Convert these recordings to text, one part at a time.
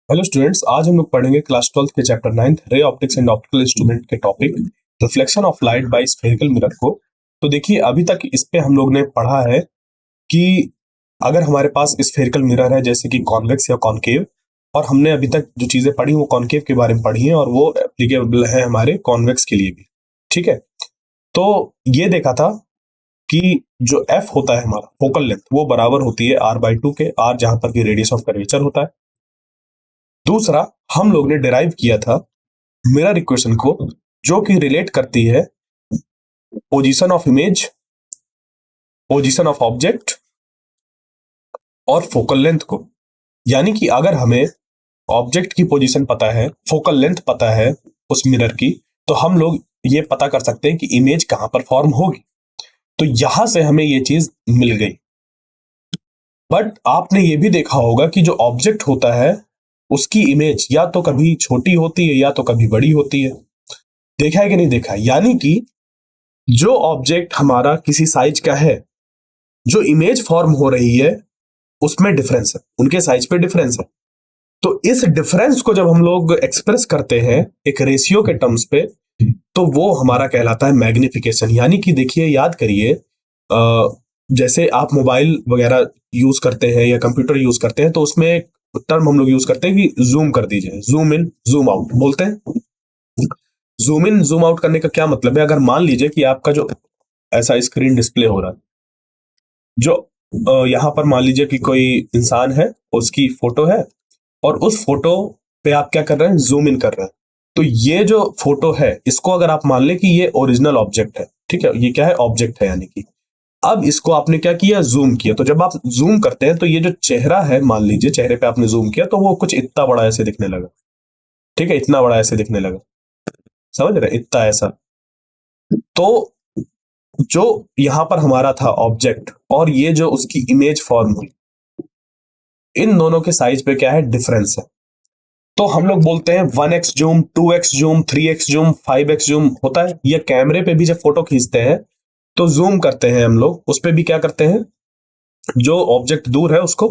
Hello students, आज हम लोग पढ़ेंगे क्लास 12 के chapter 9 ray optics and optical instrument के topic reflection of light by spherical mirror को। तो देखिए, अभी तक इस पे हम लोग ने पढ़ा है कि अगर हमारे पास स्फेरिकल मिरर है जैसे कि कॉन्वेक्स या कॉनकेव, और हमने अभी तक जो चीजें पढ़ी वो कॉनकेव के बारे में पढ़ी हैं और वो एप्लीकेबल है हमारे कॉन्वेक्स के लिए भी। ठीक है, तो ये देखा था कि जो एफ होता है हमारा फोकल लेंथ वो बराबर होती है r/2 के, r जहां पर कि रेडियस ऑफ कर्वेचर होता है। दूसरा, हम लोग ने डिराइव किया था मिरर इक्वेशन को, जो कि रिलेट करती है position of image, position of object और फोकल लेंथ को। यानी कि अगर हमें ऑब्जेक्ट की पोजीशन पता है, फोकल लेंथ पता है उस मिरर की, तो हम लोग ये पता कर सकते हैं कि इमेज कहां पर फॉर्म होगी। तो यहां से हमें ये चीज मिल गई। बट आपने ये भी देखा होगा कि जो ऑब्जेक्ट होता है उसकी इमेज या तो कभी छोटी होती है या तो कभी बड़ी होती है। देखा है कि नहीं देखा है? यानी कि जो ऑब्जेक्ट हमारा किसी साइज का है, जो इमेज फॉर्म हो रही है उसमें डिफरेंस है, उनके साइज पे डिफरेंस है। तो इस डिफरेंस को जब हम लोग एक्सप्रेस करते हैं एक रेशियो के टर्म्स पे, तो वो हमारा कहलाता है मैग्निफिकेशन। यानी कि देखिए, याद करिए, जैसे आप मोबाइल वगैरह यूज करते हैं या कंप्यूटर यूज करते हैं, तो उसमें एक टर्म हम लोग यूज करते हैं कि जूम कर दीजिए, जूम इन जूम आउट बोलते हैं। जूम इन जूम आउट करने का क्या मतलब है? अगर मान लीजिए कि आपका जो ऐसा स्क्रीन डिस्प्ले हो रहा है, जो यहां पर मान लीजिए कि कोई इंसान है, उसकी फोटो है, और उस फोटो पे आप क्या कर रहे हैं? जूम इन कर रहे हैं। तो ये जो फोटो है, इसको अगर आप मान ले कि ये ओरिजिनल ऑब्जेक्ट है, ठीक है, ये क्या है? ऑब्जेक्ट है। यानी कि अब इसको आपने क्या किया? जूम किया। तो जब आप जूम करते हैं तो ये जो चेहरा है, मान लीजिए चेहरे पे आपने जूम किया, तो वो कुछ इतना बड़ा ऐसे दिखने लगा। ठीक है, इतना बड़ा ऐसे दिखने लगा, समझ रहे? इतना ऐसा। तो जो यहां पर हमारा था ऑब्जेक्ट और ये जो उसकी इमेज फॉर्म हुई, इन दोनों के साइज पे क्या है? डिफरेंस है। तो हम लोग बोलते हैं 1x zoom, 2x zoom, 3x zoom, 5x zoom होता है। ये कैमरे पे भी जब फोटो खींचते हैं तो जूम करते हैं हम लोग, उस पे भी क्या करते हैं? जो ऑब्जेक्ट दूर है उसको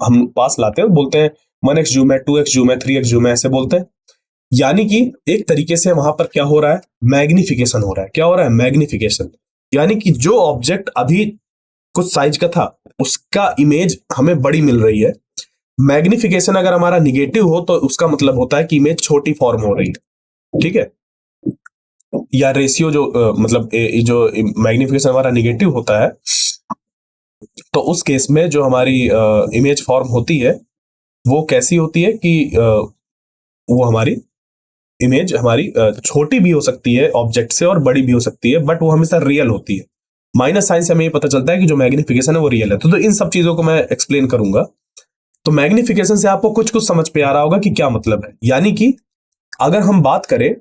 हम पास लाते हैं, बोलते हैं 1x जूम है, 2x जूम है, 3x जूम है, ऐसे बोलते हैं। यानी कि एक तरीके से वहां पर क्या हो रहा है? मैग्निफिकेशन हो रहा है। क्या हो रहा है? मैग्निफिकेशन। यानी कि जो ऑब्जेक्ट अभी कुछ साइज का था, उसका इमेज हमें बड़ी मिल रही है। मैग्निफिकेशन अगर हमारा निगेटिव हो तो उसका मतलब होता है कि इमेज छोटी फॉर्म हो रही है। ठीक है, या रेशियो जो मतलब जो मैग्निफिकेशन हमारा निगेटिव होता है, तो उस केस में जो हमारी इमेज फॉर्म होती है वो कैसी होती है कि वो हमारी इमेज हमारी छोटी भी हो सकती है ऑब्जेक्ट से और बड़ी भी हो सकती है, बट वो हमेशा रियल होती है। माइनस साइन से हमें ये पता चलता है कि जो मैग्निफिकेशन है वो रियल है। तो इन सब चीजों को मैं एक्सप्लेन करूंगा। तो मैग्निफिकेशन से आपको कुछ कुछ समझ पे आ रहा होगा कि क्या मतलब है। यानी कि अगर हम बात करें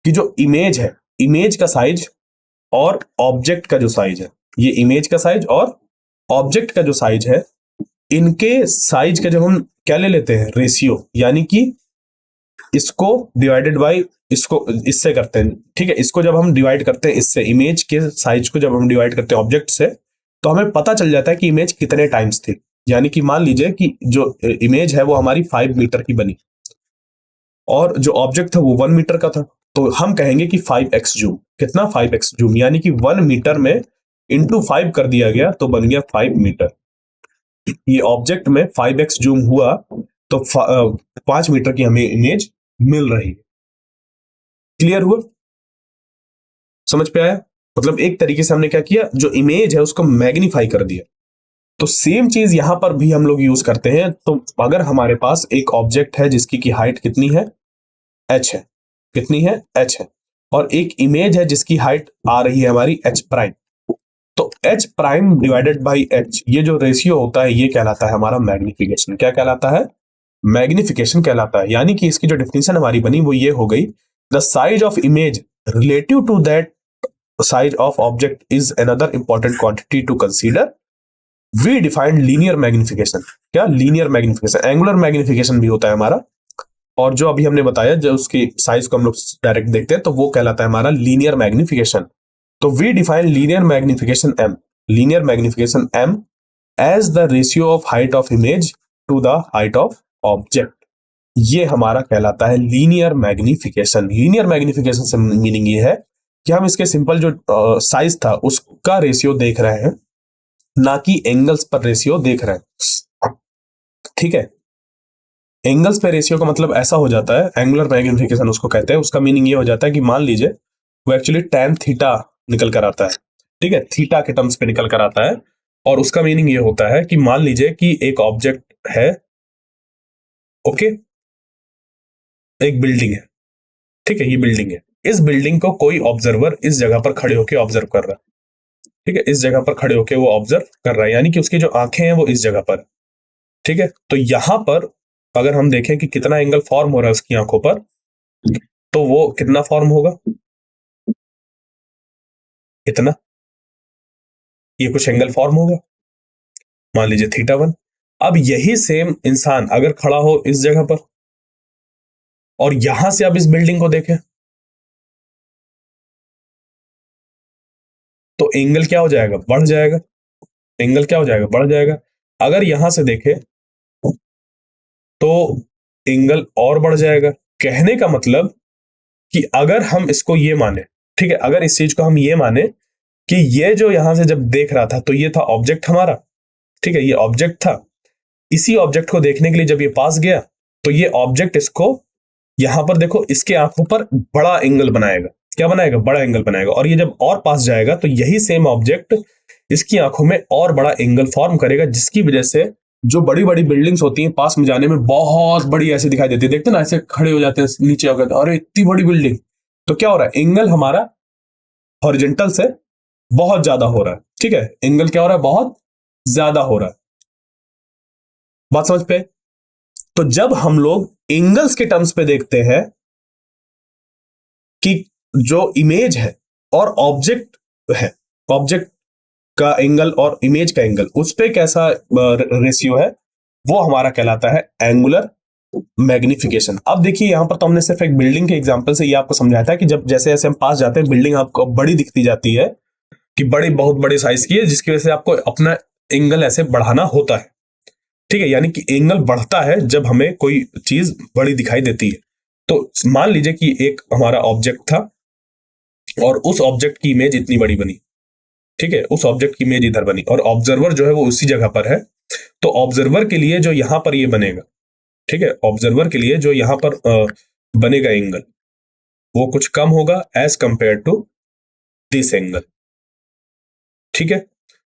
कि जो इमेज है, इमेज का साइज और ऑब्जेक्ट का जो साइज है, ये इमेज का साइज और ऑब्जेक्ट का जो साइज है, इनके साइज का जब हम क्या ले लेते हैं? रेशियो। यानी कि इसको डिवाइडेड बाय इसको, इससे करते हैं। ठीक है, इसको जब हम डिवाइड करते हैं इससे, इमेज के साइज को जब हम डिवाइड करते हैं ऑब्जेक्ट से, तो हमें पता चल जाता है कि इमेज कितने टाइम्स थी। यानी कि मान लीजिए कि जो इमेज है वो हमारी 5 मीटर की बनी और जो ऑब्जेक्ट था वो 1 मीटर का था, तो हम कहेंगे कि 5x जूम। कितना? 5x zoom. यानी कि 1 मीटर में इंटू 5 कर दिया गया तो बन गया 5 मीटर। ये ऑब्जेक्ट में 5x जूम हुआ तो 5 मीटर की हमें इमेज मिल रही है। क्लियर हुआ? समझ पे आया? मतलब एक तरीके से हमने क्या किया? जो इमेज है उसको मैग्नीफाई कर दिया। तो सेम चीज यहां पर भी हम लोग यूज करते हैं। तो अगर हमारे पास एक ऑब्जेक्ट है जिसकी की हाइट कितनी है? h है। कितनी है? h है। और एक इमेज है जिसकी हाइट आ रही है हमारी h प्राइम। तो h prime divided by h, ये जो रेशियो होता है ये कहलाता है हमारा मैग्निफिकेशन। क्या कहलाता है? मैग्निफिकेशन कहलाता है। यानी कि इसकी जो डेफिनेशन हमारी बनी वो ये हो गई, the size of image relative to that size of object is another important quantity to consider. We define linear magnification. क्या? linear magnification। angular magnification भी होता है हमारा, और जो अभी हमने बताया जो उसकी साइज को हम लोग डायरेक्ट देखते हैं तो वो कहलाता है हमारा linear magnification। तो we define linear magnification m, linear magnification m as the ratio of height of image to the height of object। ये हमारा कहलाता है लीनियर मैग्निफिकेशन। लीनियर मैग्निफिकेशन से मीनिंग ये है कि हम इसके सिंपल जो साइज था उसका रेशियो देख रहे हैं, ना कि एंगल्स पर रेशियो देख रहे हैं। ठीक है, एंगल्स पे रेशियो का मतलब ऐसा हो जाता है, एंगुलर मैग्निफिकेशन उसको कहते हैं। उसका मीनिंग ये हो जाता है कि मान लीजिए वो एक्चुअली tan थीटा निकल कर आता है, ठीक है, थीटा के टर्म्स पे निकल कर आता है। और उसका मीनिंग ये होता है कि मान लीजिए कि एक ऑब्जेक्ट है, ओके, एक बिल्डिंग है, ठीक है, ये बिल्डिंग है। इस बिल्डिंग को कोई ऑब्जर्वर इस जगह पर खड़े होकर ऑब्जर्व कर रहा है, ठीक है, इस जगह पर खड़े होकर वो ऑब्जर्व कर रहा है, यानी कि उसकी जो आंखें हैं वो इस जगह पर, ठीक है। तो यहां पर अगर हम देखें कि कितना एंगल फॉर्म हो रहा है उसकी आंखों पर, तो वो कितना फॉर्म होगा, इतना, ये कुछ एंगल फॉर्म होगा, मान लीजिए θ1। अब यही सेम इंसान अगर खड़ा हो इस जगह पर और यहां से आप इस बिल्डिंग को देखें, तो एंगल क्या हो जाएगा, बढ़ जाएगा। एंगल क्या हो जाएगा, बढ़ जाएगा। अगर यहां से देखें तो एंगल और बढ़ जाएगा। कहने का मतलब कि अगर हम इसको ये माने, ठीक है, अगर इस चीज को हम ये माने कि ये जो यहां से जब देख रहा था तो ये था ऑब्जेक्ट हमारा, ठीक है, ये ऑब्जेक्ट था। इसी ऑब्जेक्ट को देखने के लिए जब ये पास गया तो ये ऑब्जेक्ट इसको यहां पर देखो इसके आंखों पर बड़ा एंगल बनाएगा। क्या बनाएगा, बड़ा एंगल बनाएगा। और ये जब और पास जाएगा तो यही सेम ऑब्जेक्ट इसकी आंखों में और बड़ा एंगल फॉर्म करेगा, जिसकी वजह से जो बड़ी बड़ी बिल्डिंग्स होती हैं पास में जाने में बहुत बड़ी ऐसे दिखाई देती है। देखते ना, ऐसे खड़े हो जाते हैं नीचे होकर, अरे इतनी बड़ी बिल्डिंग। तो क्या हो रहा है, एंगल हमारा हॉरिजॉन्टल से बहुत ज्यादा हो रहा है, ठीक है, एंगल क्या हो रहा है, बहुत ज्यादा हो रहा है। बात समझ पे? तो जब हम लोग एंगल्स के टर्म्स पे देखते हैं कि जो इमेज है और ऑब्जेक्ट है, ऑब्जेक्ट का एंगल और इमेज का एंगल, उस पे कैसा रेशियो है, वो हमारा कहलाता है एंगुलर मैग्निफिकेशन। अब देखिए यहां पर तो हमने सिर्फ एक बिल्डिंग के एग्जांपल से ये आपको समझाया था कि जब जैसे जैसे हम पास जाते हैं बिल्डिंग आपको बड़ी दिखती जाती है, कि बड़ी, बहुत बड़े साइज की है, जिसकी वजह से आपको अपना एंगल ऐसे बढ़ाना होता है, ठीक है, यानी कि एंगल बढ़ता है जब हमें कोई चीज बड़ी दिखाई देती है। तो मान लीजिए कि एक हमारा ऑब्जेक्ट था और उस ऑब्जेक्ट की इमेज इतनी बड़ी बनी, ठीक है, उस ऑब्जेक्ट की इमेज इधर बनी और ऑब्जर्वर जो है वो उसी जगह पर है। तो ऑब्जर्वर के लिए जो यहां पर ये बनेगा, ठीक है, ऑब्जर्वर के लिए जो यहां पर बनेगा एंगल, वो कुछ कम होगा as compare to this angle, ठीक है।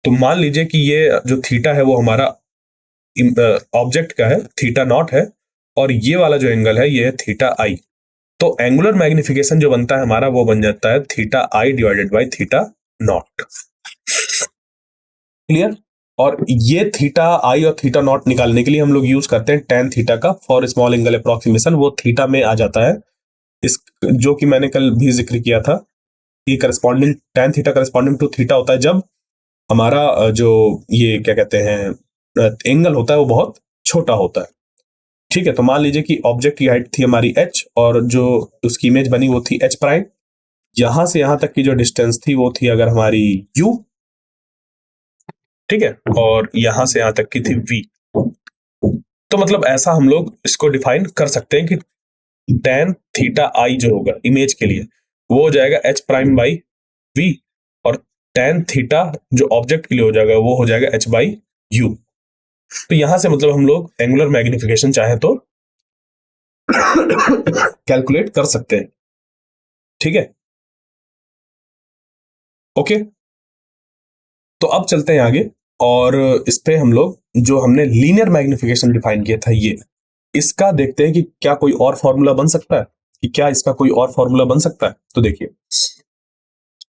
तो मान लीजिए कि ये जो थीटा है वो हमारा ऑब्जेक्ट का है, θ0 है, और ये वाला जो एंगल है ये है θi। तो एंगुलर मैग्निफिकेशन जो बनता है हमारा वो बन जाता है θi डिवाइडेड बाई θ0। क्लियर? और ये θi और θ0 निकालने के लिए हम लोग यूज करते हैं tan थीटा का फॉर स्मॉल एंगल अप्रोक्सीमेशन। वो थीटा में आ जाता है, इस जो कि मैंने कल भी जिक्र किया था कि corresponding tan theta corresponding to theta होता है जब हमारा जो ये क्या कहते हैं एंगल होता है वो बहुत छोटा होता है, ठीक है। तो मान लीजिए कि ऑब्जेक्ट की हाइट थी हमारी h और जो उसकी इमेज बनी वो थी h प्राइम। यहां से यहां तक की जो डिस्टेंस थी वो थी अगर हमारी u, ठीक है, और यहां से यहां तक की थी v। तो मतलब ऐसा हम लोग इसको डिफाइन कर सकते हैं कि tan थीटा i जो होगा इमेज के लिए वो हो जाएगा h प्राइम बाई v, और tan थीटा जो ऑब्जेक्ट के लिए हो जाएगा वो हो जाएगा h बाई u। तो यहां से मतलब हम लोग एंगुलर मैग्निफिकेशन चाहे तो कैलकुलेट कर सकते हैं, ठीक है, ओके। तो अब चलते हैं आगे और इस पे हम लोग जो हमने लीनियर मैग्निफिकेशन डिफाइन किया था ये, इसका देखते हैं कि क्या कोई और फॉर्मूला बन सकता है, कि क्या इसका कोई और फॉर्मूला बन सकता है। तो देखिए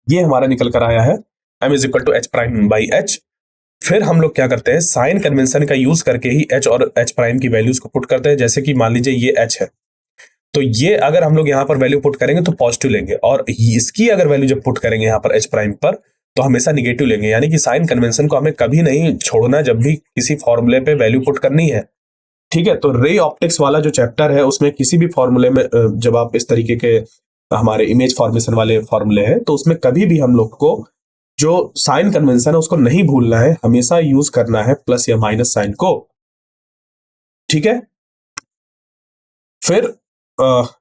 ये हमारा निकल कर आया है m is equal to H prime by H. फिर हम लोग क्या करते हैं, साइन कन्वेंशन का यूज करके ही h और h प्राइम की वैल्यूज को पुट करते हैं। जैसे कि मान लीजिए ये h है, तो ये अगर हम लोग यहाँ पर वैल्यू पुट करेंगे तो पॉजिटिव लेंगे, और इसकी अगर वैल्यू जब पुट करेंगे यहाँ पर h प्राइम पर तो हमेशा निगेटिव लेंगे। यानी कि साइन कन्वेंशन को हमें कभी नहीं छोड़ना जब भी किसी फॉर्मूले पे वैल्यू पुट करनी है, ठीक है। तो रे ऑप्टिक्स वाला जो चैप्टर है उसमें किसी भी फॉर्मूले में जब आप इस तरीके के हमारे इमेज फॉर्मेशन वाले फॉर्मूले हैं तो उसमें कभी भी हम लोग को जो साइन कन्वेंशन है उसको नहीं भूलना है, हमेशा यूज करना है प्लस या माइनस साइन को, ठीक है। फिर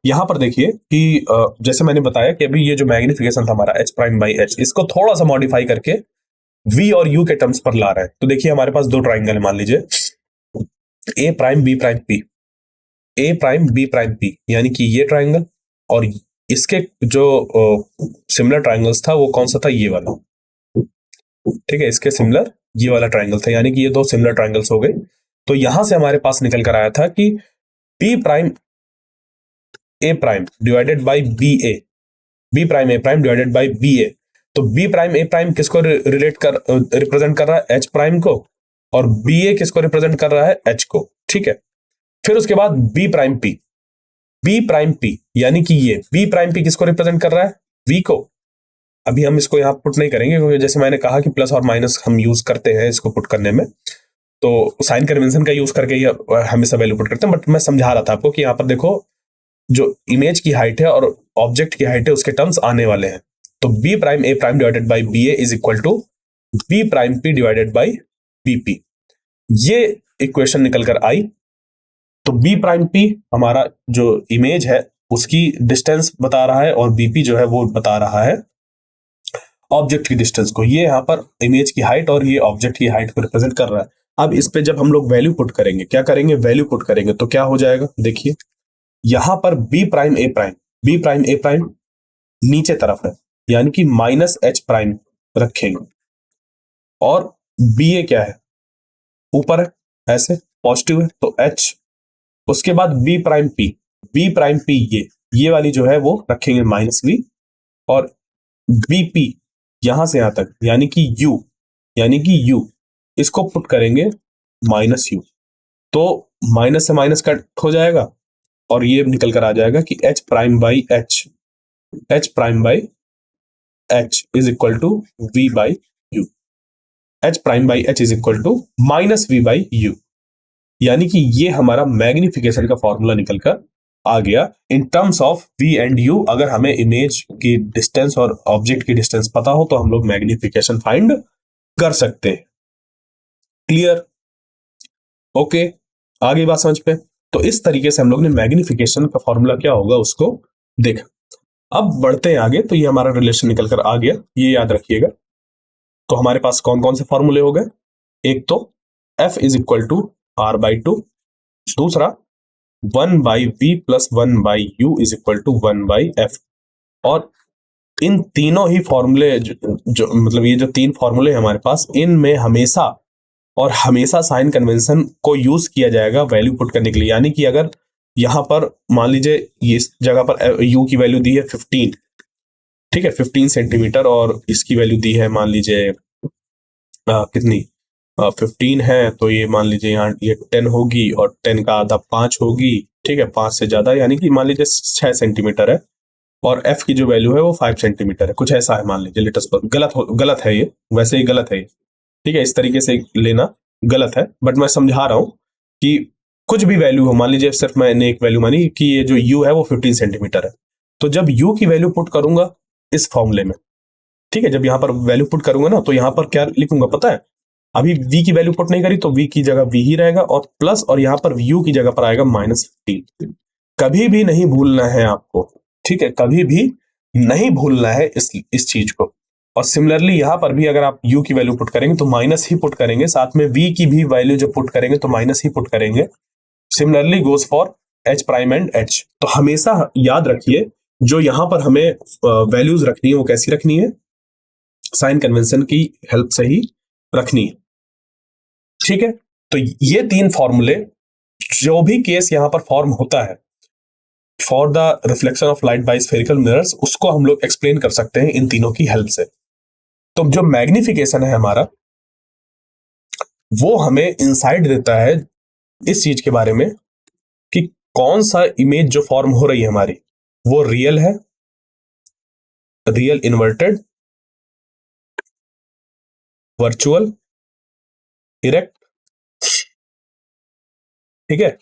यहां पर देखिए कि जैसे मैंने बताया कि अभी ये जो मैग्निफिकेशन था हमारा एच प्राइम बाई एच, इसको थोड़ा सा मॉडिफाई करके वी और यू के टर्म्स पर ला रहा है। तो देखिए हमारे पास दो ट्राइंगल है, मान लीजिए ए प्राइम बी प्राइम पी, ए प्राइम बी प्राइम पी, यानी कि ये ट्राइंगल और इसके जो सिमिलर ट्राइंगल्स था वो कौन सा था, ये वाला। ठीक है, इसके सिमिलर ये वाला ट्राइंगल था, यानी कि ये दो सिमिलर ट्राइंगल्स हो गए। तो यहां से हमारे पास निकल कर आया था कि P prime A prime divided by B A, B prime A prime divided by B A. तो बी प्राइम ए प्राइम किसको रिप्रेजेंट कर रहा है, एच प्राइम को, और बी ए किसको रिप्रेजेंट कर रहा है, एच को। ठीक है, फिर उसके बाद B prime P, B prime P यानी कि ये बी प्राइम पी किसको रिप्रेजेंट कर रहा है, वी को। अभी हम इसको यहां पुट नहीं करेंगे क्योंकि जैसे मैंने कहा कि प्लस और माइनस हम यूज करते हैं इसको पुट करने में, तो साइन कन्वेंशन का यूज करके ही हमेशा वैल्यू पुट करते हैं। बट मैं समझा रहा था आपको कि यहाँ पर देखो जो इमेज की हाइट है और ऑब्जेक्ट की हाइट है उसके टर्म्स आने वाले हैं। तो B prime A prime divided by B A is equal to B prime P divided by B P, ये इक्वेशन निकल कर आई। तो बी प्राइम पी हमारा जो इमेज है उसकी डिस्टेंस बता रहा है और बीपी जो है वो बता रहा है ऑब्जेक्ट की डिस्टेंस को। ये यहाँ पर इमेज की हाइट और ये ऑब्जेक्ट की हाइट को रिप्रेजेंट कर रहा है। अब इस पे जब हम लोग वैल्यू पुट करेंगे, क्या करेंगे, वैल्यू पुट करेंगे, तो क्या हो जाएगा, देखिए यहां पर B prime A prime, B prime A prime नीचे तरफ है यानी कि माइनस एच प्राइम रखेंगे, और बी ए क्या है, ऊपर है, ऐसे पॉजिटिव है तो एच। उसके बाद B prime P, B prime P ये वाली जो है वो रखेंगे माइनस वी, और बीपी यहां से यहां तक यानी कि यू इसको पुट करेंगे माइनस यू। तो माइनस से माइनस कट हो जाएगा और ये निकल कर आ जाएगा कि H prime by H, H prime by H is equal to V by U, H prime by H is equal to minus V by U. यानी कि ये हमारा मैग्निफिकेशन का फॉर्मूला निकल कर आ गया in terms of V and U. अगर हमें इमेज की डिस्टेंस और ऑब्जेक्ट की डिस्टेंस पता हो तो हम लोग मैग्निफिकेशन फाइंड कर सकते हैं। क्लियर, ओके, आगे बात समझ पे। तो इस तरीके से हम लोग ने मैग्निफिकेशन का फॉर्मूला क्या होगा उसको देखा। अब बढ़ते हैं आगे, तो ये हमारा रिलेशन निकल कर आ गया, ये याद रखिएगा। तो हमारे पास कौन कौन से फॉर्मूले हो गए, एक तो F is equal to R by two, दूसरा 1 by V plus 1 by U is equal to 1 by F. और इन तीनों ही फॉर्मूले जो मतलब ये जो तीन फॉर्मूले हमारे पास, इनमें हमेशा और हमेशा साइन कन्वेंशन को यूज किया जाएगा वैल्यू पुट करने के लिए। यानी कि अगर यहां पर मान लीजिए इस जगह पर यू की वैल्यू दी है 15, ठीक है 15 सेंटीमीटर, और इसकी वैल्यू दी है मान लीजिए कितनी 15 है, तो ये मान लीजिए यहाँ ये 10 होगी और 10 का आधा 5 होगी, ठीक है 5 से ज्यादा, यानी कि मान लीजिए 6 सेंटीमीटर है, और एफ की जो वैल्यू है वो 5 सेंटीमीटर है, कुछ ऐसा है मान लीजिए लेटेस्ट पर। गलत है ये, वैसे ही गलत है ये, ठीक है, इस तरीके से लेना गलत है, बट मैं समझा रहा हूं कि कुछ भी वैल्यू हो, मान लीजिए सिर्फ मैंने एक वैल्यू मानी कि ये जो यू है वो 15 सेंटीमीटर है, तो जब यू की वैल्यू पुट करूंगा इस फॉर्मूले में, ठीक है, जब यहां पर वैल्यू पुट करूंगा ना तो यहां पर क्या लिखूंगा पता है, अभी v की वैल्यू पुट नहीं करी तो v की जगह v ही रहेगा, और प्लस, और यहां पर u की जगह पर आएगा -15। कभी भी नहीं भूलना है आपको, ठीक है, कभी भी नहीं भूलना है इस चीज को। और सिमिलरली यहां पर भी अगर आप u की वैल्यू पुट करेंगे तो माइनस ही पुट करेंगे, साथ में v की भी वैल्यू जब पुट करेंगे तो माइनस ही पुट करेंगे। Similarly goes for h prime and h। तो हमेशा याद रखिए जो यहां पर हमें वैल्यूज रखनी है वो कैसी रखनी है, साइन कन्वेंशन की हेल्प से ही रखनी है, ठीक है। तो ये तीन फॉर्मूले, जो भी केस यहां पर फॉर्म होता है for the reflection of light by spherical mirrors, उसको हम लोग एक्सप्लेन कर सकते हैं इन तीनों की हेल्प से। तो जो मैग्निफिकेशन है हमारा, वो हमें इंसाइट देता है इस चीज के बारे में कि कौन सा इमेज जो फॉर्म हो रही है हमारी वो रियल है, रियल इन्वर्टेड, वर्चुअल, इरेक्ट, ठीक है,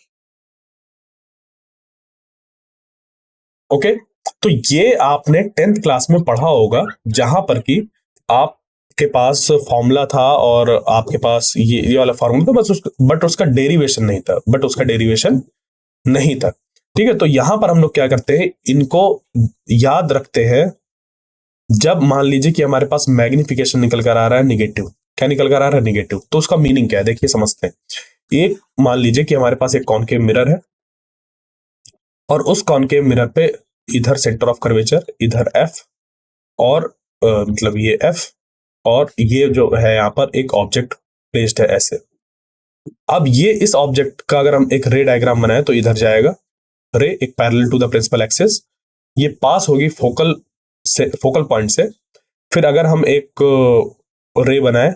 ओके। तो ये आपने 10th क्लास में पढ़ा होगा, जहां पर कि आपके पास फॉर्मूला था और आपके पास ये वाला फॉर्मूला था, बट उसका डेरिवेशन नहीं था, ठीक है, तो यहां पर हम लोग क्या करते हैं, इनको याद रखते हैं। जब मान लीजिए कि हमारे पास मैग्निफिकेशन निकल कर आ रहा है निगेटिव, क्या निकल कर आ रहा है, निगेटिव, तो उसका मीनिंग क्या है, देखिए समझते हैं। एक मान लीजिए कि हमारे पास एक कॉनकेव मिरर है, और उस कॉनकेव मिरर पे इधर सेंटर ऑफ कर्वेचर, इधर एफ, और मतलब ये एफ, और ये जो है यहाँ पर एक ऑब्जेक्ट प्लेस्ड है ऐसे। अब ये इस ऑब्जेक्ट का अगर हम एक रे डायग्राम बनाए तो इधर जाएगा रे, एक parallel to the principal axis, ये पास होगी फोकल से, फोकल पॉइंट से। फिर अगर हम एक रे बनाए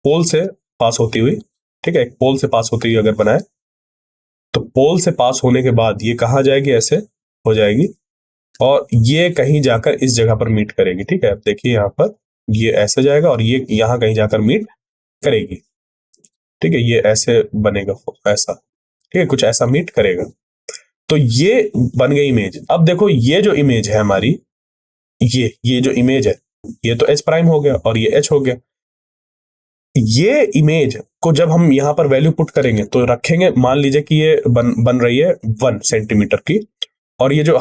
पोल से पास होती हुई, ठीक है, एक पोल से पास होती हुई अगर बनाए, तो पोल से पास होने के बाद ये कहाँ जाएगी, ऐसे हो जाएगी, और ये कहीं जाकर इस जगह पर मीट करेगी। ठीक है, अब देखिए यहाँ पर ये ऐसे जाएगा और ये यहाँ कहीं जाकर मीट करेगी। ठीक है, ये ऐसे बनेगा ऐसा, ठीक है, कुछ ऐसा मीट करेगा। तो ये बन गई इमेज। अब देखो ये जो इमेज है हमारी, ये जो इमेज है, ये तो एच प्राइम हो गया और ये एच हो गया। ये इमेज को जब हम यहां पर वैल्यू पुट करेंगे तो रखेंगे, मान लीजिए कि ये बन रही है 1 सेंटीमीटर की, और ये जो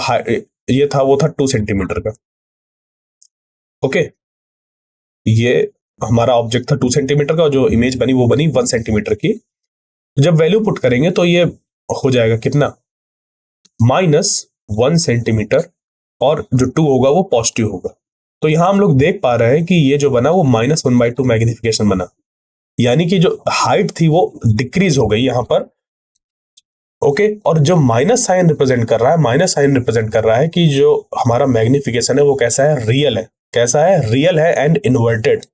ये था वो था 2 सेंटीमीटर का। ओके, ये हमारा ऑब्जेक्ट था 2 सेंटीमीटर का, और जो इमेज बनी वो बनी 1 सेंटीमीटर की। जब वैल्यू पुट करेंगे तो ये हो जाएगा कितना, -1 सेंटीमीटर, और जो 2 होगा वो पॉजिटिव होगा। तो यहां हम लोग देख पा रहे हैं कि ये जो बना वो -1/2 मैग्निफिकेशन बना, यानी कि जो हाइट थी वो डिक्रीज हो गई यहां पर। ओके, और जो माइनस साइन रिप्रेजेंट कर रहा है, माइनस साइन रिप्रेजेंट कर रहा है कि जो हमारा मैग्निफिकेशन है वो कैसा है, रियल है। कैसा है, रियल है एंड इन्वर्टेड।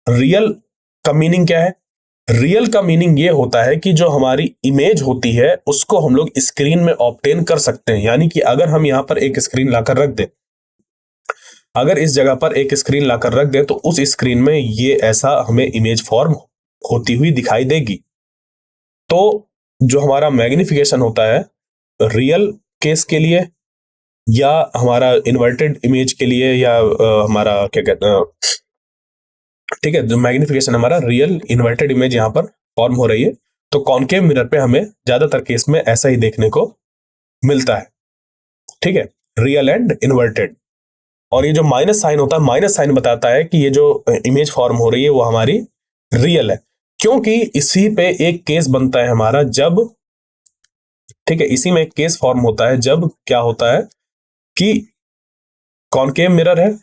रियल का मीनिंग क्या है, रियल का मीनिंग ये होता है कि जो हमारी इमेज होती है उसको हम लोग स्क्रीन में ऑब्टेन कर सकते हैं। यानी कि अगर हम यहां पर एक स्क्रीन लाकर रख दें, अगर इस जगह पर एक स्क्रीन लाकर रख दें, तो उस स्क्रीन में ये ऐसा हमें इमेज फॉर्म होती हुई दिखाई देगी। तो जो हमारा मैग्निफिकेशन होता है रियल केस के लिए, या हमारा इन्वर्टेड इमेज के लिए, या हमारा क्या कहते हैं, ठीक है, जो मैग्निफिकेशन हमारा रियल इन्वर्टेड इमेज यहाँ पर फॉर्म हो रही है, तो कॉनकेव मिरर पे हमें ज्यादातर केस में ऐसा ही देखने को मिलता है। ठीक है, रियल एंड इन्वर्टेड। और ये जो माइनस साइन होता है, माइनस साइन बताता है कि ये जो इमेज फॉर्म हो रही है वो हमारी रियल है, क्योंकि इसी पे एक केस बनता है हमारा जब, ठीक है, इसी में एक केस फॉर्म होता है जब क्या होता है कि कॉनकेव मिरर है,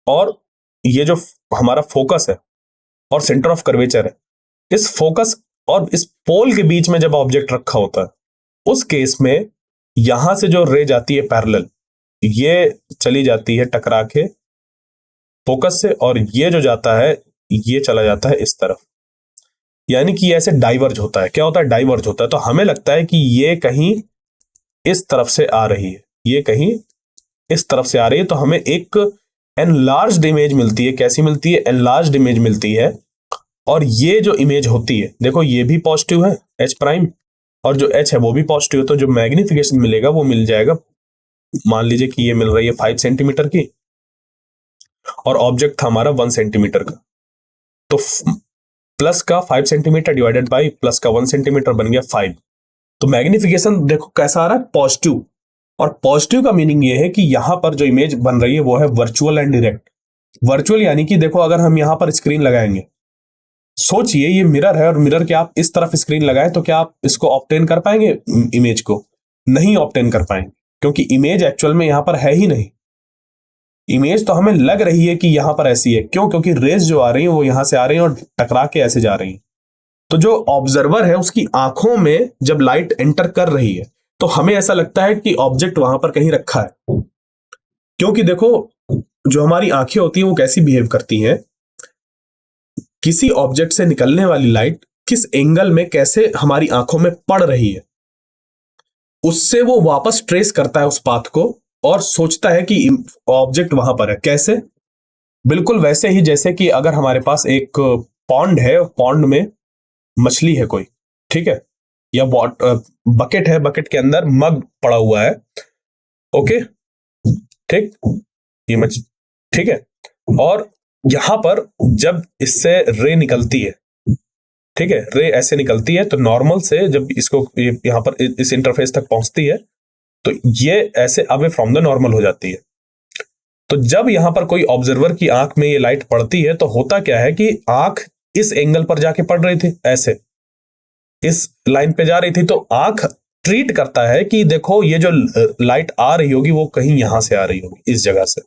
और ये जो हमारा फोकस है और सेंटर ऑफ कर्वेचर है, इस फोकस और इस पोल के बीच में जब ऑब्जेक्ट रखा होता है, उस केस में यहां से जो रे जाती है पैरेलल, ये चली जाती है टकरा के फोकस से, और ये जो जाता है ये चला जाता है इस तरफ। यानी कि ऐसे डाइवर्ज होता है। क्या होता है, डाइवर्ज होता है। तो हमें लगता है कि ये कहीं इस तरफ से आ रही है, ये कहीं इस तरफ से आ रही है, तो हमें एक एनलार्ज्ड इमेज मिलती है। कैसी मिलती है, एनलार्ज्ड इमेज मिलती है। और ये जो इमेज होती है, देखो ये भी पॉजिटिव है एच प्राइम, और जो एच है वो भी पॉजिटिव है, तो जो मैग्निफिकेशन मिलेगा वो मिल जाएगा, मान लीजिए कि ये मिल रही है 5 सेंटीमीटर की, और ऑब्जेक्ट था हमारा 1 सेंटीमीटर का, तो प्लस का 5 सेंटीमीटर डिवाइडेड बाई प्लस का 1 सेंटीमीटर बन गया 5। तो मैग्निफिकेशन देखो कैसा आ रहा है, पॉजिटिव। और पॉजिटिव का मीनिंग ये है कि यहां पर जो इमेज बन रही है वो है वर्चुअल एंड डायरेक्ट। वर्चुअल यानी कि देखो अगर हम यहां पर स्क्रीन लगाएंगे, सोचिए ये मिरर है और मिरर के आप इस तरफ स्क्रीन लगाएं, तो क्या आप इसको ऑब्टेन कर पाएंगे, इमेज को? नहीं ऑब्टेन कर पाएंगे, क्योंकि इमेज एक्चुअल में यहां पर है ही नहीं। इमेज तो हमें लग रही है कि यहां पर ऐसी है, क्यों? क्योंकि रेज जो आ रही है वो यहां से आ रही है और टकरा के ऐसे जा रही है। तो जो ऑब्जर्वर है उसकी आंखों में जब लाइट एंटर कर रही है, तो हमें ऐसा लगता है कि ऑब्जेक्ट वहां पर कहीं रखा है। क्योंकि देखो जो हमारी आंखें होती हैं वो कैसी बिहेव करती हैं, किसी ऑब्जेक्ट से निकलने वाली लाइट किस एंगल में कैसे हमारी आंखों में पड़ रही है, उससे वो वापस ट्रेस करता है उस पाथ को और सोचता है कि ऑब्जेक्ट वहां पर है। कैसे? बिल्कुल वैसे ही जैसे कि अगर हमारे पास एक पॉन्ड है, पॉन्ड में मछली है कोई, ठीक है, या बकेट है, बकेट के अंदर मग पड़ा हुआ है, ओके, ठीक, ये ठीक है, और यहां पर जब इससे रे निकलती है, ठीक है, रे ऐसे निकलती है, तो नॉर्मल से जब इसको यहां पर इस इंटरफेस तक पहुंचती है, तो ये ऐसे अवे फ्रॉम द नॉर्मल हो जाती है। तो जब यहां पर कोई ऑब्जर्वर की आंख में ये लाइट पड़ती है तो होता क्या है कि आंख इस एंगल पर जाके पड़ रही थी, ऐसे इस लाइन पे जा रही थी, तो आंख ट्रीट करता है कि देखो ये जो लाइट आ रही होगी वो कहीं यहां से आ रही होगी, इस जगह से।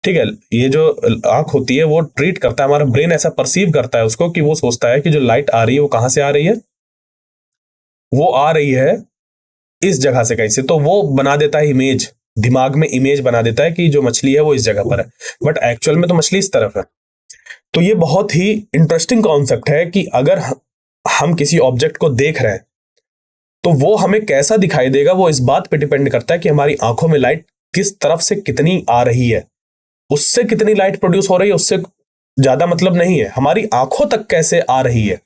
ठीक है, ये जो आंख होती है वो ट्रीट करता है, हमारा ब्रेन ऐसा परसीव करता है उसको कि वो सोचता है कि जो लाइट आ रही है वो कहां से आ रही है, वो आ रही है इस जगह से कहीं से। तो वो बना देता है इमेज, दिमाग में इमेज बना देता है कि जो मछली है वो इस जगह पर है, बट एक्चुअल में तो मछली इस तरफ है। तो ये बहुत ही इंटरेस्टिंग कॉन्सेप्ट है कि अगर हम किसी ऑब्जेक्ट को देख रहे हैं तो वो हमें कैसा दिखाई देगा, वो इस बात पे डिपेंड करता है कि हमारी आंखों में लाइट किस तरफ से कितनी आ रही है। उससे कितनी लाइट प्रोड्यूस हो रही है उससे ज्यादा मतलब नहीं है, हमारी आंखों तक कैसे आ रही है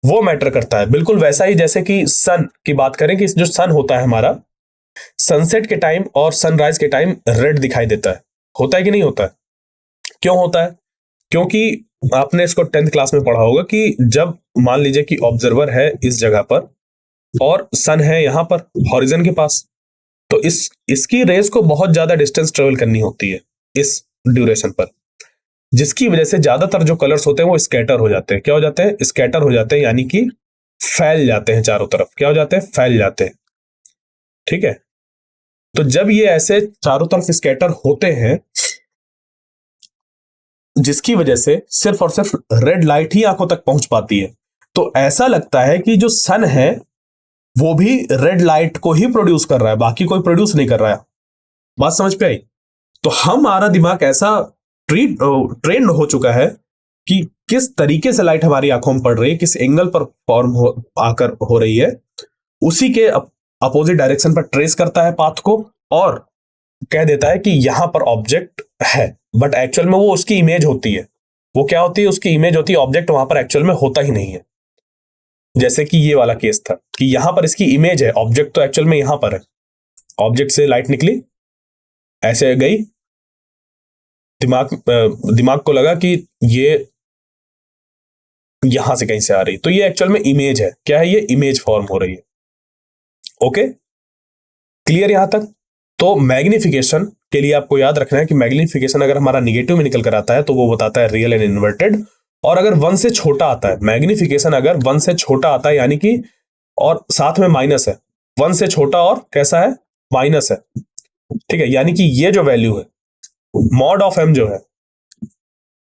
वो मैटर करता है। बिल्कुल वैसा ही जैसे कि सन की बात करें कि जो सन होता है हमारा, सनसेट के टाइम और सनराइज के टाइम रेड दिखाई देता है, होता है कि नहीं होता है? क्यों होता है? क्योंकि आपने इसको 10th क्लास में पढ़ा होगा कि जब मान लीजिए कि ऑब्जर्वर है इस जगह पर और सन है यहां पर हॉरिजन के पास, तो इसकी रेस को बहुत ज्यादा डिस्टेंस ट्रेवल करनी होती है इस ड्यूरेशन पर, जिसकी वजह से ज्यादातर जो कलर्स होते हैं वो स्कैटर हो जाते हैं। क्या हो जाते हैं? स्कैटर हो जाते हैं, यानी कि फैल जाते हैं चारों तरफ। क्या हो जाते हैं? फैल जाते हैं। ठीक है, तो जब ये ऐसे चारों तरफ स्कैटर होते हैं, जिसकी वजह से सिर्फ और सिर्फ रेड लाइट ही आंखों तक पहुंच पाती है, तो ऐसा लगता है कि जो सन है वो भी रेड लाइट को ही प्रोड्यूस कर रहा है, बाकी कोई प्रोड्यूस नहीं कर रहा है। बात समझ पे आई? तो हमारा दिमाग ऐसा ट्रेंड हो चुका है कि किस तरीके से लाइट हमारी आंखों में पड़ रही है, किस एंगल पर फॉर्म आकर हो रही है, उसी के अपोजिट डायरेक्शन पर ट्रेस करता है पाथ को और कह देता है कि यहां पर ऑब्जेक्ट है, बट एक्चुअल में वो उसकी इमेज होती है। वो क्या होती है? उसकी इमेज होती है, ऑब्जेक्ट वहां पर एक्चुअल में होता ही नहीं है। जैसे कि ये वाला केस था कि यहां पर इसकी इमेज है, ऑब्जेक्ट तो एक्चुअल में यहां पर है। ऑब्जेक्ट से लाइट निकली, ऐसे गई, दिमाग को लगा कि ये यहां से कहीं से आ रही, तो ये एक्चुअल में इमेज है। क्या है? ये इमेज फॉर्म हो रही है। ओके, क्लियर यहां तक? तो मैग्निफिकेशन के लिए आपको याद रखना है कि मैग्निफिकेशन अगर हमारा निगेटिव में निकल कर आता है तो वो बताता है रियल एंड इन्वर्टेड, और अगर 1 से छोटा आता है, मैग्निफिकेशन अगर 1 से छोटा आता है यानी कि और साथ में माइनस है, 1 से छोटा और कैसा है? माइनस है। ठीक है, यानी कि ये जो वैल्यू है मॉड ऑफ एम जो है,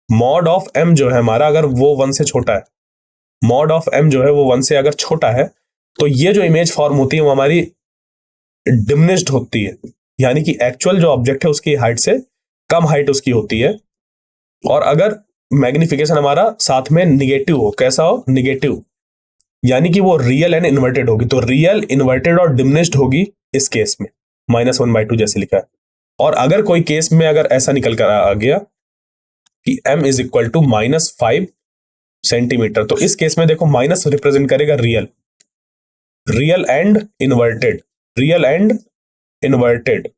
मॉड ऑफ एम जो है हमारा, अगर वो 1 से छोटा है, मॉड ऑफ एम जो है वो 1 से अगर छोटा है, तो ये जो इमेज फॉर्म होती है वो हमारी डिमिनिश्ड होती है, यानी कि एक्चुअल जो ऑब्जेक्ट है उसकी हाइट से कम हाइट उसकी होती है। और अगर मैग्निफिकेशन हमारा साथ में निगेटिव हो, कैसा हो? निगेटिव, यानी कि वो रियल एंड इन्वर्टेड होगी, तो रियल, इन्वर्टेड और डिमिनिश्ड होगी इस केस में, -1/2 जैसे लिखा है। और अगर कोई केस में अगर ऐसा निकल कर आ गया कि m is equal to -5 centimetre, तो इस केस में देखो माइनस रिप्रेजेंट करेगा real, real and inverted, real and inverted,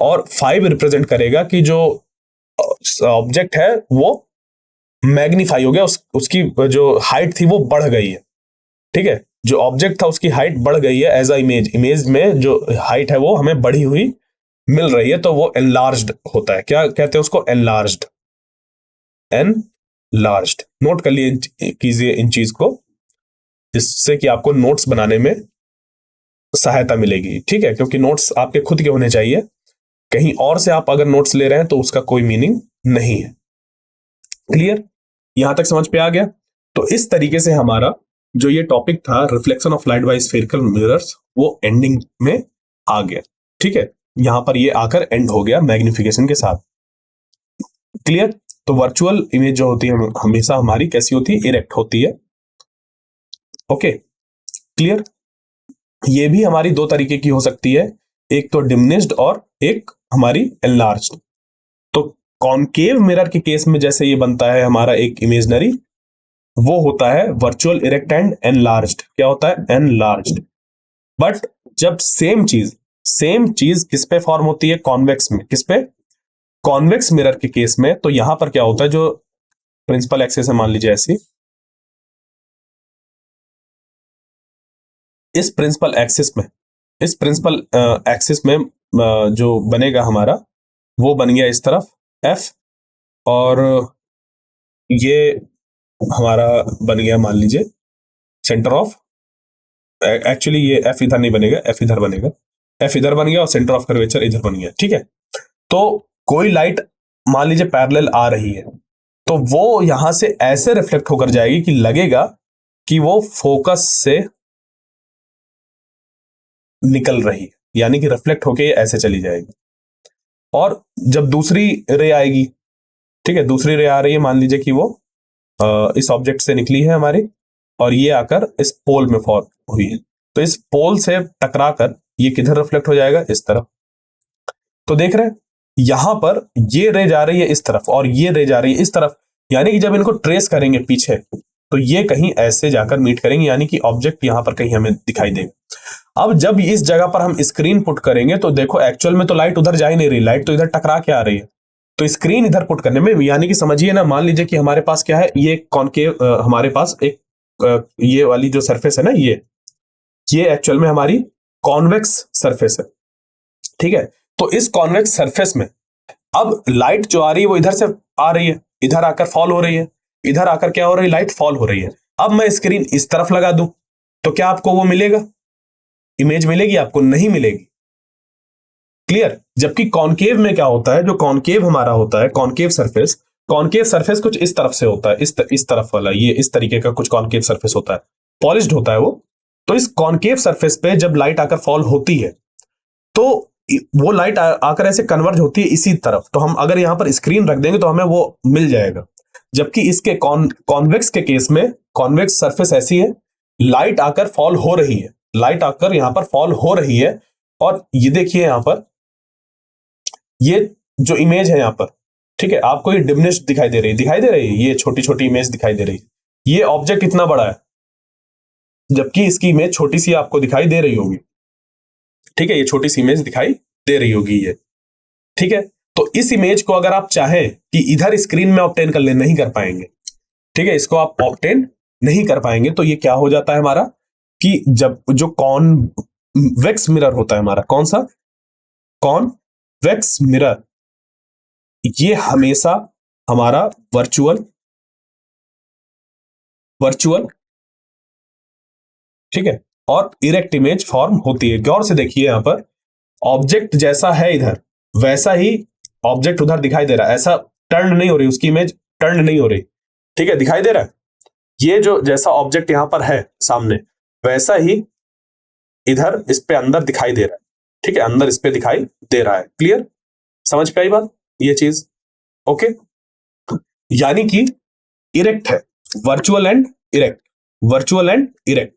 और 5 रिप्रेजेंट करेगा कि जो ऑब्जेक्ट है वो मैग्नीफाई हो गया, उसकी जो हाइट थी वो बढ़ गई है। ठीक है, जो ऑब्जेक्ट था उसकी हाइट बढ़ गई है एज अ इमेज, इमेज में जो हाइट है वो हमें बढ़ी हुई मिल रही है, तो वो एनलार्ज्ड होता है। क्या कहते हैं उसको? Enlarged, enlarged. नोट कर लिए कीजिए इन चीज को, जिससे कि आपको नोट्स बनाने में सहायता मिलेगी। ठीक है, क्योंकि नोट्स आपके खुद के होने चाहिए, कहीं और से आप अगर नोट्स ले रहे हैं तो उसका कोई मीनिंग नहीं है। क्लियर? यहां तक समझ पे आ गया? तो इस तरीके से हमारा जो ये टॉपिक था reflection of light by spherical mirrors, वो एंडिंग में आ गया। ठीक है, यहां पर ये आकर एंड हो गया मैग्निफिकेशन के साथ। क्लियर? तो वर्चुअल इमेज जो होती है हमेशा हमारी कैसी होती है? इरेक्ट होती है। Okay, clear? ये भी हमारी दो तरीके की हो सकती है, एक तो डिमिनिश्ड और एक हमारी एनलार्ज्ड। तो कॉनकेव मिरर के केस में जैसे ये बनता है हमारा एक इमेजनरी, वो होता है वर्चुअल इरेक्ट एंड एनलार्ज्ड। क्या होता है? एनलार्ज्ड। बट जब सेम चीज किस पे फॉर्म होती है? कॉन्वेक्स में। किस पे? कॉन्वेक्स मिरर के केस में। तो यहां पर क्या होता है, जो प्रिंसिपल एक्सिस है मान लीजिए ऐसी, इस प्रिंसिपल एक्सिस में इस प्रिंसिपल एक्सिस में जो बनेगा हमारा वो बन गया इस तरफ F, और ये हमारा बन गया मान लीजिए सेंटर ऑफ, एक्चुअली ये F इधर नहीं बनेगा, F इधर बनेगा, F इधर बन गया और सेंटर ऑफ कर्वेचर इधर बन गया। ठीक है, तो कोई लाइट मान लीजिए पैरेलल आ रही है तो वो यहां से ऐसे रिफ्लेक्ट होकर जाएगी कि लगेगा कि वो फोकस से निकल रही है, यानी कि रिफ्लेक्ट होके ये ऐसे चली जाएगी। और जब दूसरी रे आएगी, ठीक है, दूसरी रे आ रही है, मान लीजिए कि वो इस ऑब्जेक्ट से निकली है हमारी और ये आकर इस पोल में फॉल हुई है, तो इस पोल से टकराकर ये किधर रिफ्लेक्ट हो जाएगा, इस तरफ। तो देख रहे हैं यहां पर ये रे जा रही है इस तरफ और ये रे जा रही है इस तरफ, यानी कि जब इनको ट्रेस करेंगे पीछे तो ये कहीं ऐसे जाकर मीट करेंगे, यानी कि ऑब्जेक्ट यहां पर कहीं हमें दिखाई देगा। अब जब इस जगह पर हम स्क्रीन पुट करेंगे तो देखो एक्चुअल में तो लाइट उधर जा ही नहीं रही, लाइट तो इधर टकरा के आ रही है। तो स्क्रीन इधर पुट करने में, यानी कि समझिए ना, मान लीजिए कि हमारे पास क्या है, ये कॉनकेव, हमारे पास एक ये वाली जो सरफेस है ना, ये एक्चुअल में हमारी कॉन्वेक्स सरफेस है। ठीक है, तो इस कॉन्वेक्स सरफेस में अब लाइट जो आ रही है वो इधर से आ रही है, इधर आकर फॉल हो रही है, इधर आकर क्या हो रही है, लाइट फॉल हो रही है। अब मैं स्क्रीन इस तरफ लगा दूं तो क्या आपको वो मिलेगा, इमेज मिलेगी? आपको नहीं मिलेगी। क्लियर? जबकि कॉनकेव में क्या होता है, जो कॉनकेव हमारा होता है, कॉनकेव सरफेस कुछ इस तरफ से होता है, इस तरफ वाला, ये इस तरीके का कुछ कॉनकेव सरफेस होता है, पॉलिश्ड होता है वो। तो इस कॉनकेव सरफेस पे जब लाइट आकर फॉल होती है तो वो लाइट आकर ऐसे कन्वर्ज होती है इसी तरफ, तो हम अगर यहां पर स्क्रीन रख देंगे तो हमें वो मिल जाएगा। जबकि इसके कॉन्वेक्स के केस में, कॉन्वेक्स सरफेस ऐसी है, लाइट आकर फॉल हो रही है, लाइट आकर यहां पर फॉल हो रही है, और ये देखिए यहां पर ये जो इमेज है यहां पर, ठीक है, आपको ये डिमिनिश्ड दिखाई दे रही है, ये छोटी छोटी इमेज दिखाई दे रही है। ये ऑब्जेक्ट इतना बड़ा है जबकि इसकी इमेज छोटी सी आपको दिखाई दे रही होगी। ठीक है, ये छोटी सी इमेज दिखाई दे रही होगी ये। ठीक है, तो इस इमेज को अगर आप चाहें कि इधर स्क्रीन में ऑब्टेन कर ले, नहीं कर पाएंगे। ठीक है, इसको आप ऑब्टेन नहीं कर पाएंगे। तो ये क्या हो जाता है हमारा कि जब जो कॉन्वेक्स मिरर होता है हमारा, कौन सा, कॉन्वेक्स मिरर, ये हमेशा हमारा वर्चुअल, ठीक है, और इरेक्ट इमेज फॉर्म होती है। गौर से देखिए, यहां पर ऑब्जेक्ट जैसा है इधर वैसा ही ऑब्जेक्ट उधर दिखाई दे रहा है, ऐसा टर्न नहीं हो रही, उसकी इमेज टर्न नहीं हो रही। ठीक है, दिखाई दे रहा है, ये जो जैसा ऑब्जेक्ट यहां पर है सामने वैसा ही इधर इस पे अंदर दिखाई दे रहा है। ठीक है, अंदर इस पे दिखाई दे रहा है। क्लियर? समझ पे आई बात, ये चीज? ओके, यानी कि इरेक्ट है, virtual and erect, virtual and erect.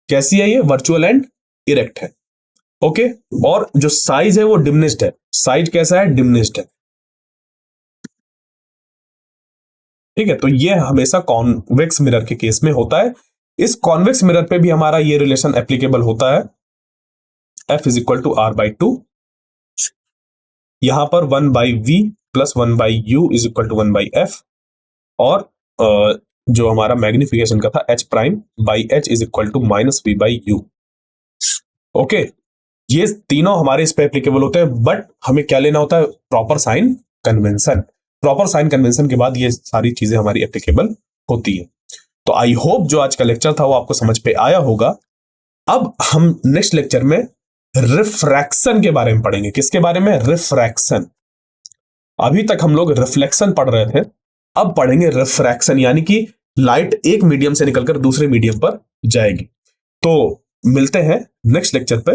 कैसी है ये? वर्चुअल एंड इरेक्ट है। ओके, और जो साइज है वो डिमिनिश्ड है। साइज कैसा है? डिमिनिश्ड है। ठीक है, तो ये हमेशा कॉन्वेक्स मिरर के केस में होता है। इस कॉन्वेक्स मिरर पे भी हमारा ये रिलेशन एप्लीकेबल होता है, F is equal to R by 2। यहां पर 1 by V plus 1 by U is equal to 1 by F, और जो हमारा मैग्निफिकेशन का था H prime by H is equal to minus V by U। Okay, ये तीनों हमारे इस पे एप्लीकेबल होते हैं, बट हमें क्या लेना होता है? Proper sign convention. Proper sign convention के बाद ये सारी चीजें हमारी एप्लीकेबल होती है। तो आई होप जो आज का लेक्चर था वो आपको समझ पे आया होगा। अब हम नेक्स्ट लेक्चर में रिफ्रैक्शन के बारे में पढ़ेंगे। किसके बारे में? रिफ्रैक्शन। अभी तक हम लोग रिफ्लेक्शन पढ़ रहे थे, अब पढ़ेंगे रिफ्रैक्शन, यानी कि लाइट एक मीडियम से निकलकर दूसरे मीडियम पर जाएगी। तो मिलते हैं नेक्स्ट लेक्चर पे।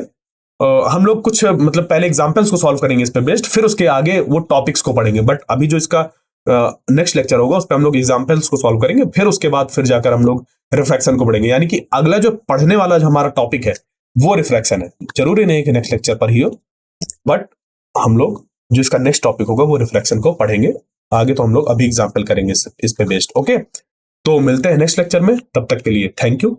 हम लोग कुछ मतलब पहले एग्जांपल्स को सॉल्व करेंगे इस पे बेस्ड, फिर उसके आगे वो टॉपिक्स को पढ़ेंगे। बट अभी जो इसका नेक्स्ट लेक्चर होगा उस पे हम लोग एग्जांपल्स को सॉल्व करेंगे, फिर उसके बाद फिर जाकर हम लोग रिफ्रैक्शन को पढ़ेंगे। यानी कि अगला जो पढ़ने वाला जो हमारा टॉपिक है वो रिफ्रैक्शन है। जरूरी नहीं कि नेक्स्ट लेक्चर पर ही हो, बट हम लोग जो इसका नेक्स्ट टॉपिक होगा वो रिफ्रैक्शन को पढ़ेंगे आगे। तो हम लोग अभी एग्जाम्पल करेंगे इस पे बेस्ड। ओके, तो मिलते हैं नेक्स्ट लेक्चर में, तब तक के लिए थैंक यू।